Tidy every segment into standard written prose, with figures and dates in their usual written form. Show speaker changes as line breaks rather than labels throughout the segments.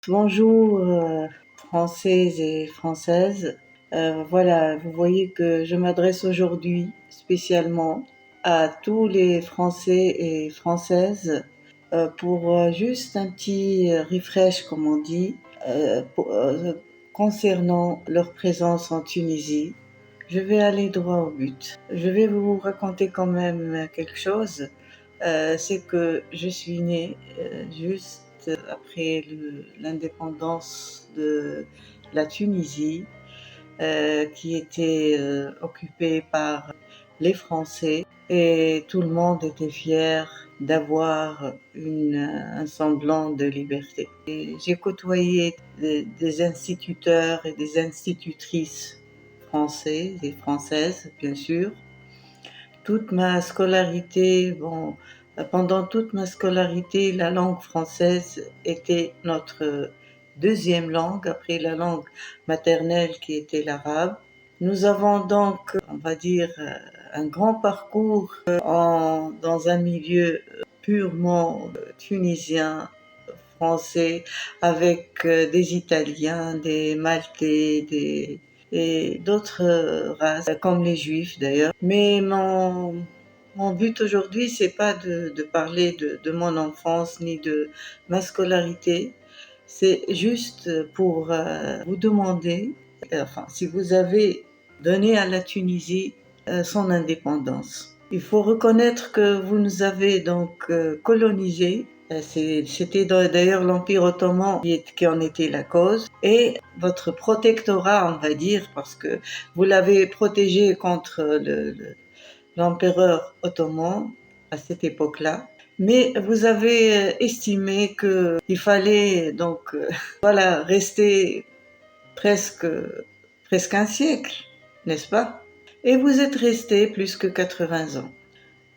Bonjour, Français et Françaises. Voilà, vous voyez que je m'adresse aujourd'hui spécialement à tous les Français et Françaises pour juste un petit refresh, comme on dit, concernant leur présence en Tunisie. Je vais aller droit au but. Je vais vous raconter quand même quelque chose. C'est que je suis née juste après l'indépendance de la Tunisie, qui était occupée par les Français, et tout le monde était fier d'avoir un semblant de liberté. Et j'ai côtoyé des instituteurs et des institutrices français et françaises, bien sûr. Toute ma scolarité, pendant toute ma scolarité, la langue française était notre deuxième langue après la langue maternelle qui était l'arabe. Nous avons donc, on va dire, un grand parcours dans un milieu purement tunisien, français, avec des Italiens, des Maltais, et d'autres races, comme les Juifs d'ailleurs. Mais mon but aujourd'hui, c'est pas de parler de mon enfance ni de ma scolarité. C'est juste pour vous demander, enfin, si vous avez donné à la Tunisie son indépendance. Il faut reconnaître que vous nous avez donc colonisés. C'était d'ailleurs l'Empire ottoman qui en était la cause, et votre protectorat, on va dire, parce que vous l'avez protégé contre l'empereur ottoman à cette époque-là. Mais vous avez estimé qu'il fallait donc voilà, rester presque, presque un siècle, n'est-ce pas? Et vous êtes resté plus que 80 ans.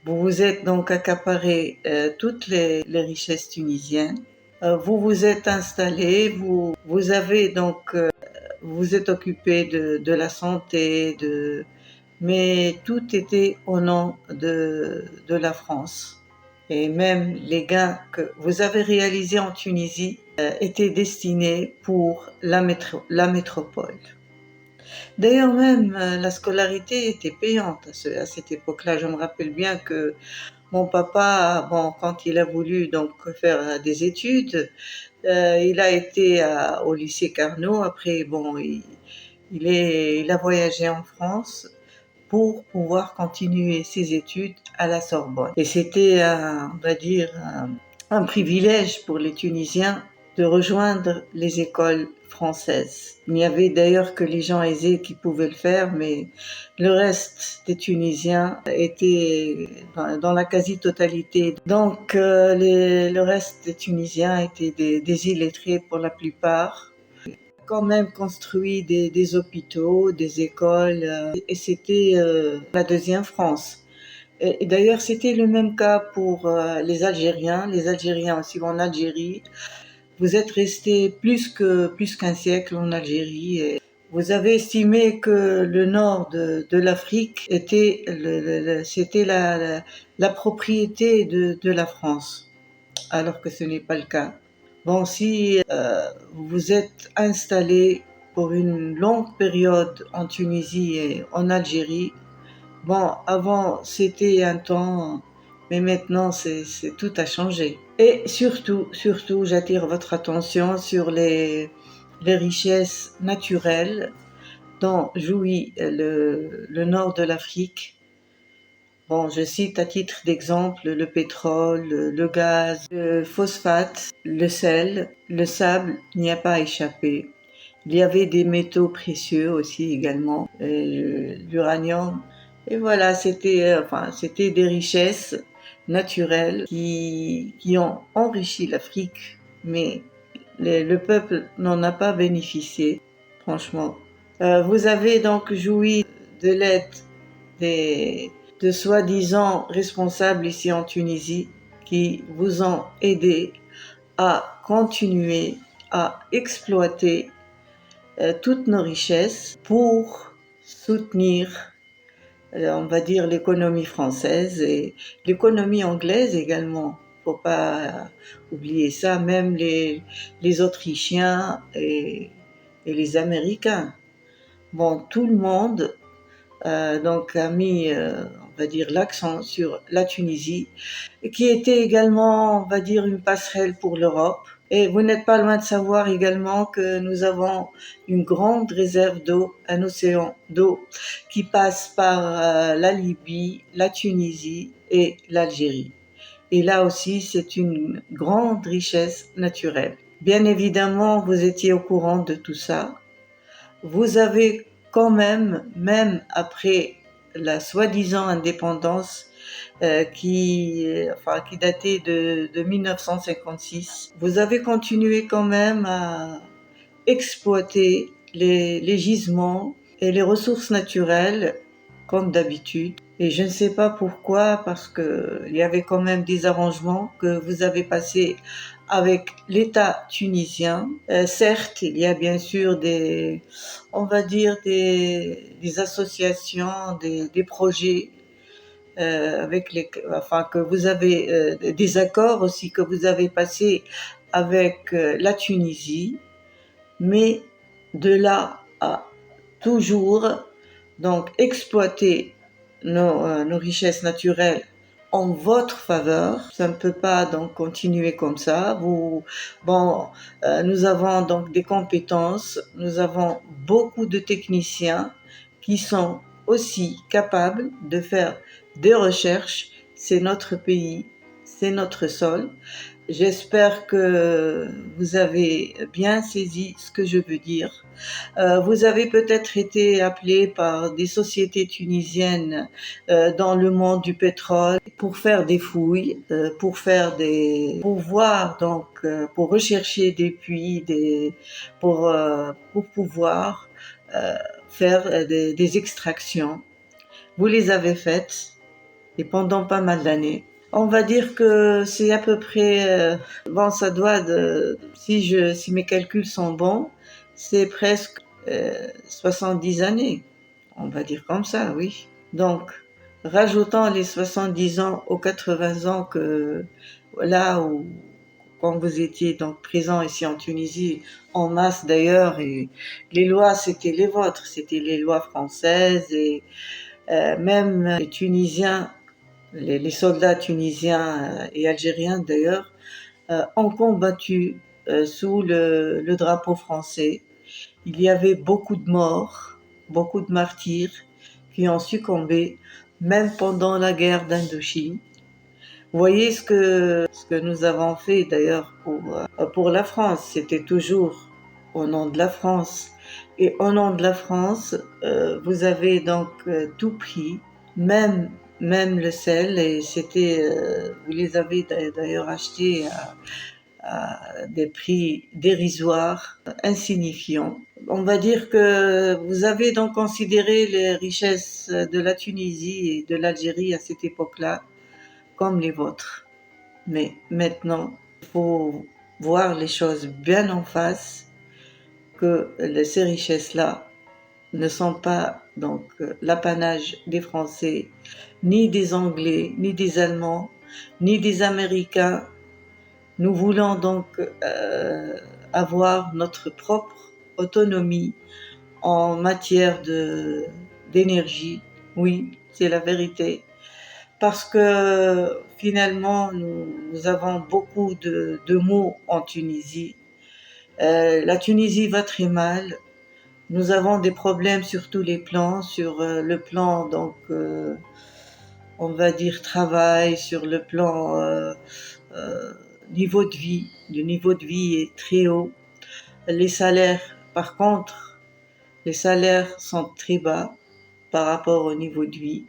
Vous vous êtes donc accaparé toutes les richesses tunisiennes. Vous vous êtes installé, vous avez donc, vous êtes occupé de la santé, mais tout était au nom de la France. Et même les gains que vous avez réalisés en Tunisie étaient destinés pour la métropole. D'ailleurs même, la scolarité était payante à cette époque-là. Je me rappelle bien que mon papa, bon, quand il a voulu donc faire des études, il a été au lycée Carnot. Après, bon, il a voyagé en France pour pouvoir continuer ses études à la Sorbonne. Et c'était, on va dire, un privilège pour les Tunisiens de rejoindre les écoles françaises. Il n'y avait d'ailleurs que les gens aisés qui pouvaient le faire, mais le reste des Tunisiens étaient dans la quasi-totalité. Donc le reste des Tunisiens étaient des illettrés pour la plupart. Quand même construit des hôpitaux, des écoles, et c'était la deuxième France. Et d'ailleurs, c'était le même cas pour les Algériens. Les Algériens aussi en Algérie. Vous êtes restés plus qu'un siècle en Algérie. Et vous avez estimé que le nord de l'Afrique était c'était la propriété de la France, alors que ce n'est pas le cas. Bon, si vous vous êtes installé pour une longue période en Tunisie et en Algérie, bon, avant c'était un temps, mais maintenant tout a changé. Et surtout, j'attire votre attention sur les richesses naturelles dont jouit le nord de l'Afrique. Bon, je cite à titre d'exemple le pétrole, le gaz, le phosphate, le sel, le sable, il n'y a pas échappé. Il y avait des métaux précieux aussi également, l'uranium. Et voilà, c'était des richesses naturelles qui ont enrichi l'Afrique, mais le peuple n'en a pas bénéficié, franchement. Vous avez donc joui de l'aide des de soi-disant responsables ici en Tunisie qui vous ont aidé à continuer à exploiter toutes nos richesses pour soutenir, on va dire, l'économie française et l'économie anglaise également. faut pas oublier ça, même les Autrichiens et les Américains. Bon, tout le monde donc a mis, on va dire, l'accent sur la Tunisie, qui était également, on va dire, une passerelle pour l'Europe. Et vous n'êtes pas loin de savoir également que nous avons une grande réserve d'eau, un océan d'eau qui passe par la Libye, la Tunisie et l'Algérie. Et là aussi, c'est une grande richesse naturelle. Bien évidemment, vous étiez au courant de tout ça. Vous avez quand même après la soi-disant indépendance qui datait de 1956, vous avez continué quand même à exploiter les gisements et les ressources naturelles comme d'habitude. Et je ne sais pas pourquoi, parce que il y avait quand même des arrangements que vous avez passés avec l'État tunisien. Certes, il y a bien sûr on va dire des associations, des projets que vous avez des accords aussi que vous avez passés avec la Tunisie, mais de là à toujours donc exploiter nos richesses naturelles en votre faveur, ça ne peut pas donc continuer comme ça. Nous avons donc des compétences, nous avons beaucoup de techniciens qui sont aussi capables de faire des recherches. C'est notre pays, c'est notre sol. J'espère que vous avez bien saisi ce que je veux dire. Vous avez peut-être été appelé par des sociétés tunisiennes dans le monde du pétrole pour faire des fouilles, pour voir donc, pour rechercher des puits, pour pouvoir faire des extractions. Vous les avez faites et pendant pas mal d'années. On va dire que c'est à peu près, ça doit si mes calculs sont bons, c'est presque 70 années. On va dire comme ça, oui. Donc, rajoutant les 70 ans aux 80 ans que là où quand vous étiez donc présent ici en Tunisie, en masse d'ailleurs, et les lois c'était les vôtres, c'était les lois françaises et même les Tunisiens, les soldats tunisiens et algériens d'ailleurs, ont combattu sous le drapeau français. Il y avait beaucoup de morts, beaucoup de martyrs qui ont succombé, même pendant la guerre d'Indochine. Vous voyez ce que nous avons fait d'ailleurs pour la France. C'était toujours au nom de la France. Et au nom de la France, vous avez donc tout pris, même le sel, et vous les avez d'ailleurs achetés à des prix dérisoires, insignifiants. On va dire que vous avez donc considéré les richesses de la Tunisie et de l'Algérie à cette époque-là comme les vôtres. Mais maintenant, il faut voir les choses bien en face, que ces richesses-là ne sont pas donc l'apanage des Français, ni des Anglais, ni des Allemands, ni des Américains. Nous voulons donc avoir notre propre autonomie en matière d'énergie. Oui, c'est la vérité. Parce que finalement, nous avons beaucoup de maux en Tunisie. La Tunisie va très mal. Nous avons des problèmes sur tous les plans, sur le plan donc on va dire travail, sur le plan euh, niveau de vie. Le niveau de vie est très haut. Les salaires, par contre, les salaires sont très bas par rapport au niveau de vie.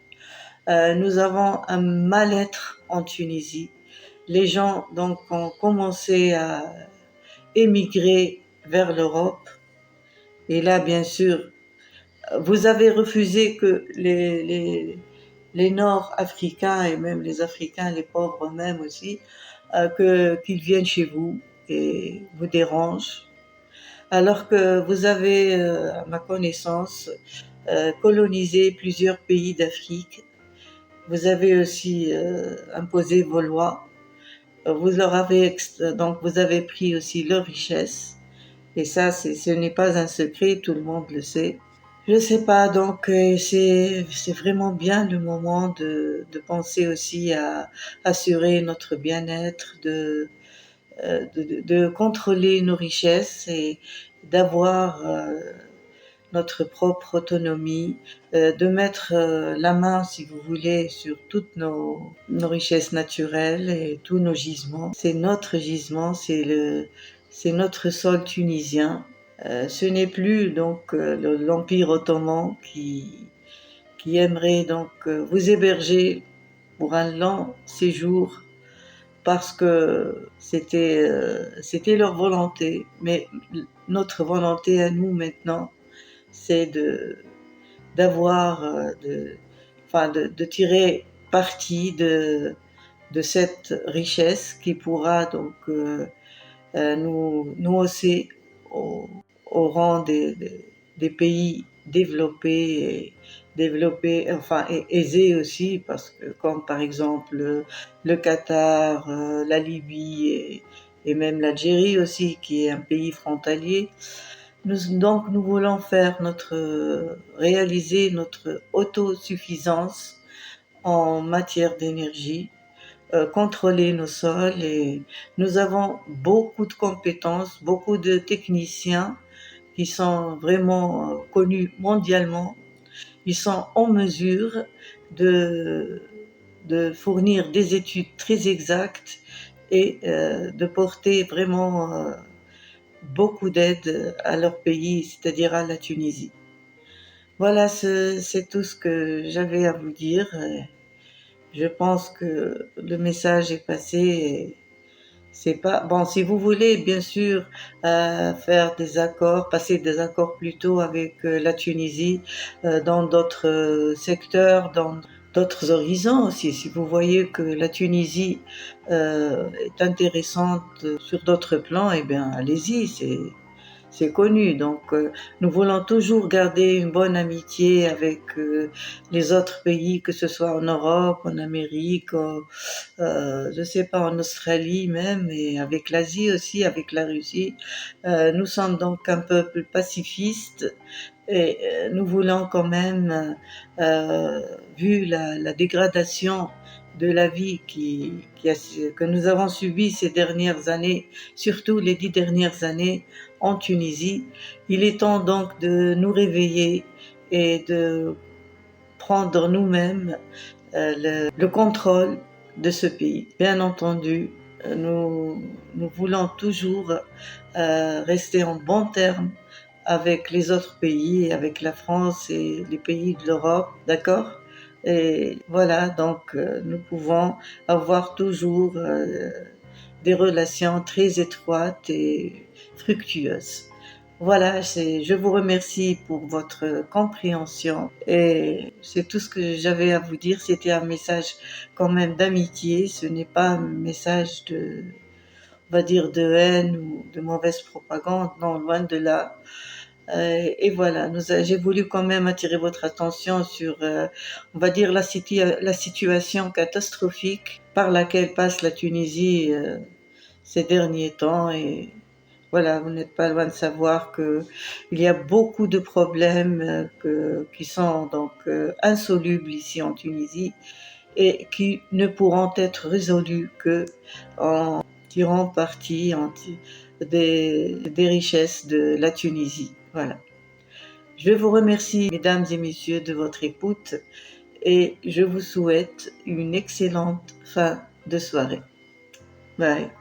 Nous avons un mal-être en Tunisie. Les gens donc ont commencé à émigrer vers l'Europe. Et là, bien sûr, vous avez refusé que les Nord-Africains et même les Africains, les pauvres même aussi, qu'ils viennent chez vous et vous dérangent. Alors que vous avez, à ma connaissance, colonisé plusieurs pays d'Afrique. Vous avez aussi imposé vos lois donc vous avez pris aussi leur richesse. Et ça, ce n'est pas un secret, tout le monde le sait. Je sais pas, donc c'est vraiment bien le moment de penser aussi à assurer notre bien-être, de contrôler nos richesses et d'avoir notre propre autonomie, de mettre la main, si vous voulez, sur toutes nos richesses naturelles et tous nos gisements. C'est notre gisement, c'est notre sol tunisien. Ce n'est plus donc l'Empire ottoman qui aimerait donc vous héberger pour un long séjour parce que c'était leur volonté, mais notre volonté à nous maintenant, c'est d'avoir, de tirer parti de cette richesse qui pourra donc nous hausser au, au rang des pays développés, enfin aisés aussi, parce que comme par exemple le Qatar, la Libye et même l'Algérie aussi, qui est un pays frontalier. Donc nous voulons réaliser notre autosuffisance en matière d'énergie, contrôler nos sols et nous avons beaucoup de compétences, beaucoup de techniciens qui sont vraiment connus mondialement. Ils sont en mesure de, de fournir des études très exactes et de porter vraiment beaucoup d'aide à leur pays, c'est-à-dire à la Tunisie. Voilà, c'est tout ce que j'avais à vous dire. Je pense que le message est passé. Et c'est pas bon. Si vous voulez, bien sûr, faire des accords, passer des accords plutôt avec la Tunisie dans d'autres secteurs, dans d'autres horizons aussi. Si vous voyez que la Tunisie est intéressante sur d'autres plans, eh bien, allez-y. C'est connu. Donc, nous voulons toujours garder une bonne amitié avec les autres pays, que ce soit en Europe, en Amérique, je sais pas, en Australie même, et avec l'Asie aussi, avec la Russie. Nous sommes donc un peuple pacifiste et nous voulons quand même, vu la dégradation de la vie que nous avons subie ces dernières années, surtout les 10 dernières années en Tunisie, il est temps donc de nous réveiller et de prendre nous-mêmes le contrôle de ce pays. Bien entendu, nous voulons toujours rester en bons termes avec les autres pays, avec la France et les pays de l'Europe, d'accord? Et voilà, donc nous pouvons avoir toujours des relations très étroites et fructueuses. Voilà, je vous remercie pour votre compréhension et c'est tout ce que j'avais à vous dire. C'était un message quand même d'amitié, ce n'est pas un message on va dire, de haine ou de mauvaise propagande, non, loin de là. Et voilà, j'ai voulu quand même attirer votre attention sur, on va dire, la situation catastrophique par laquelle passe la Tunisie ces derniers temps. Et voilà, vous n'êtes pas loin de savoir que il y a beaucoup de problèmes qui sont donc insolubles ici en Tunisie et qui ne pourront être résolus que en tirant parti des richesses de la Tunisie. Voilà. Je vous remercie, mesdames et messieurs, de votre écoute et je vous souhaite une excellente fin de soirée. Bye.